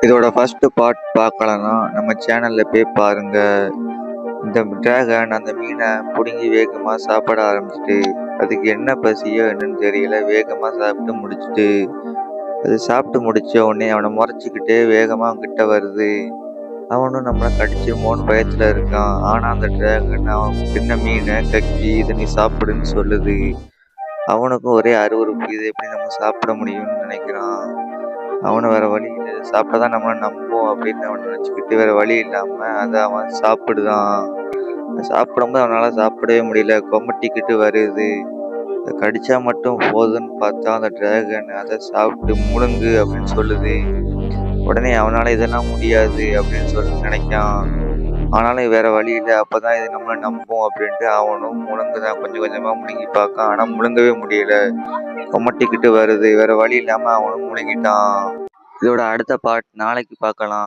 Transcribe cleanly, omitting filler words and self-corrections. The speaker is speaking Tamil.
இதோட ஃபர்ஸ்ட் பார்ட் பார்க்கலன்னா நம்ம சேனல்ல போய் பாருங்க. இந்த டிராகன் அந்த மீனை பிடுங்கி வேகமாக சாப்பிட ஆரம்பிச்சிட்டு, அதுக்கு என்ன பசியோ என்னன்னு தெரியல, வேகமாக சாப்பிட்டு முடிச்சுட்டு, அது சாப்பிட்டு முடிச்ச உடனே அவனை முறைச்சிக்கிட்டே வேகமாக அவன்கிட்ட வருது. அவனும் நம்மளை கடிச்சிருமோன்னு பயத்தில் இருக்கான். ஆனால் அந்த டிராகன் அவன் சின்ன மீனை கக்கி இதை நீ சாப்பிடுன்னு சொல்லுது. அவனுக்கும் ஒரே அருவருப்பு, இதை எப்படி நம்ம சாப்பிட முடியும்னு நினைக்கிறான். அவனும் வேற வழி இல்லை, சாப்பிட்டா தான் நம்மளை நம்பும் அப்படின்னு அவன் நினச்சிக்கிட்டு வேற வழி இல்லாமல் அதை அவன் சாப்பிடுதான். சாப்பிடும்போது அவனால சாப்பிடவே முடியல, கொமட்டிக்கிட்டு வருது. அதை கடிச்சா மட்டும் போதுன்னு பார்த்தா அந்த டிராகன் அதை சாப்பிட்டு முழுங்கு அப்படின்னு சொல்லுது. உடனே அவனால இதெல்லாம் முடியாது அப்படின்னு சொல்லி நினைக்கான். ஆனாலும் வேற வழி இல்லை, அப்பதான் இது நம்மளை நம்பும் அப்படின்ட்டு அவனும் முழுங்குதான், கொஞ்சம் கொஞ்சமா முழுங்கி பார்க்கான். ஆனா முழுங்கவே முடியல, கொமட்டிக்கிட்டு வருது. வேற வழி இல்லாம அவனும் முழுங்கிட்டான். இதோட அடுத்த பார்ட் நாளைக்கு பார்க்கலாம்.